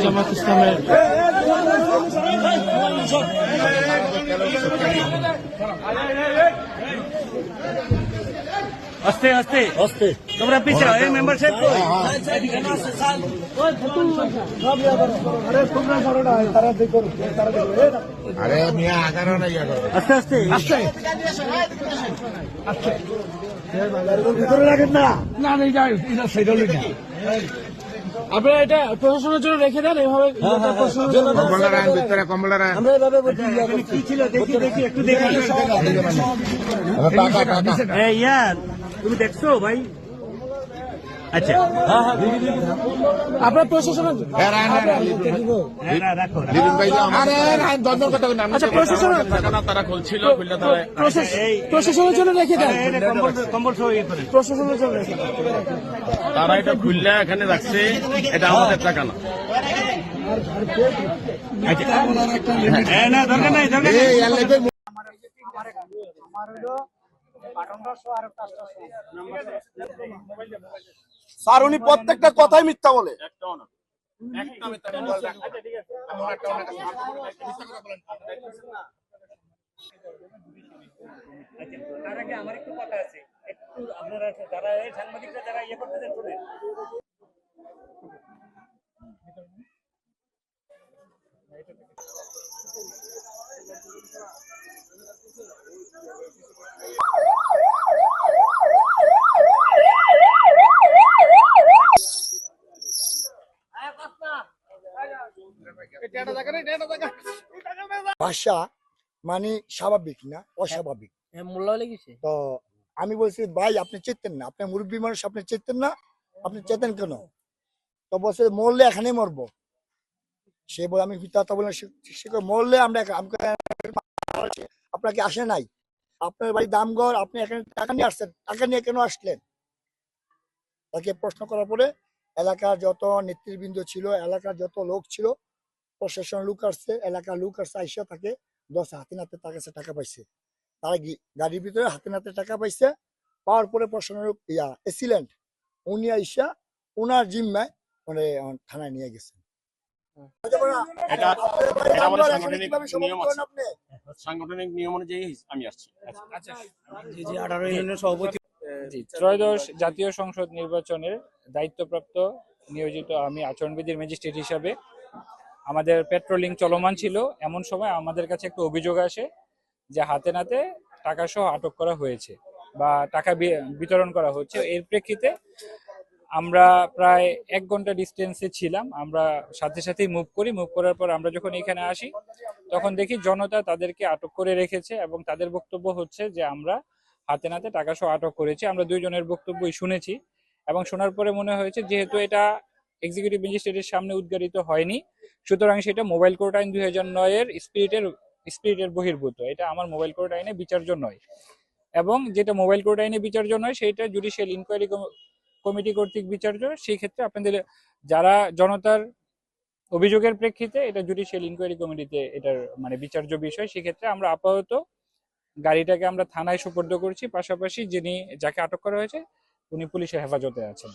জামাত ইসলামের আস্তে আস্তে আস্তে তোমরা পিছাও এই মেম্বারশিপ আরে মিয়া 11 না আস্তে আস্তে আস্তে ভিতরে রাখেন না না না এটা সেটা লিখা আপনারা এটা প্রশাসনের জন্য রেখে দেন এভাবে কমলারা কি ছিল দেখি দেখি একটু দেখি ইয়ার তুমি দেখছো ভাই আচ্ছা আপনার প্রশাসনের তারা খুলছিল প্রশাসনের জন্য রেখে দেন কম্বল সহ ইয়ে করে প্রশাসনের জন্য রেখে দেন তারা এটা খুললে এখানে রাখছে এটা আমাদের টাকা না না দরকার নাই দরকার নাই স্যার উনি প্রত্যেকটা কথাই মিথ্যা বলে তার আগে আমার একটু কথা আছে একটু আপনারা যারা এই সাংবাদিকরা যারা ইয়ে করতেছেন শুনেন ভাষা মানে স্বাভাবিক না অস্বাভাবিক তো আমি বলছি ভাই আপনি চেতেন না, আপনি মুরব্বী মানুষ, আপনি চেতেন না, আপনি চেতেন কেন? তো বলছে মরলে এখানে মরবো। সে বলে আমি কথা বলে মরলে আমরা আপনাকে আসে নাই, আপনার বাড়ি দামগড়, আপনি এখানে টাকা নিয়ে আসছেন, টাকা নিয়ে কেন আসলেন? তাকে প্রশ্ন করার পরে এলাকার যত নেতৃবৃন্দ ছিল, এলাকার যত লোক ছিল, প্রশাসন লোক আসছে, এলাকার লোক আসছে, আইসা তাকে 10 হাতে নাতে তার কাছে টাকা পাইছে। তারা গাড়ির ভিতরে হাতে নাতে টাকা পাইছে। পাওয়ার পরে প্রশাসনের এসিলেন্ট উনি আইসা ওনার জিম্মায় মানে থানায় নিয়ে গেছেন। সাংগঠনিক নিয়ম অনুযায়ী আমি আসছি। ত্রয়োদশ জাতীয় সংসদ নির্বাচনের দায়িত্বপ্রাপ্ত নিয়োজিত আমি আচরণবিধির ম্যাজিস্ট্রেট হিসাবে আমাদের পেট্রোলিং চলমান ছিল। এমন সময় আমাদের কাছে একটা অভিযোগ আসে যে হাতে নাতে টাকা সহ আটক করা হয়েছে বা টাকা বিতরণ করা হচ্ছে। এর প্রেক্ষিতে আমরা প্রায় 1 ঘন্টা ডিস্টেন্সে ছিলাম। আমরা সাথে সাথেই মুভ করার পর আমরা যখন এখানে আসি তখন দেখি জনতা তাদেরকে আটক করে রেখেছে এবং তাদের বক্তব্য হচ্ছে যে আমরা হাতে নাতে টাকা সহ আটক করেছি। আমরা 2 জনের বক্তব্যই শুনেছি এবং শোনার পরে মনে হয়েছে যেহেতু এটা এক্সিকিউটিভ ম্যাজিস্ট্রেটের সামনে উদ্ঘাটিত হয়নি, সুতরাং সেটা মোবাইল কোর্ট আইন 2009 এর স্পিরিটের বহির্ভূত। এটা আমার মোবাইল কোর্ট আইনে বিচার্য নয় এবং যেটা মোবাইল কোর্ট আইনে বিচার্য নয় সেটা জুডিশিয়াল ইনকোয়ারি কমিটি কর্তৃক বিচার্য। সেই ক্ষেত্রে আপনাদের যারা জনতার অভিযোগের প্রেক্ষিতে এটা জুডিশিয়াল ইনকোয়ারি কমিটিতে এটার মানে বিচার্য বিষয়। সেক্ষেত্রে আমরা আপাতত গাড়িটাকে আমরা থানায় সুপর্দ করছি, পাশাপাশি যাকে আটক করা হয়েছে উনি পুলিশের হেফাজতে আছেন।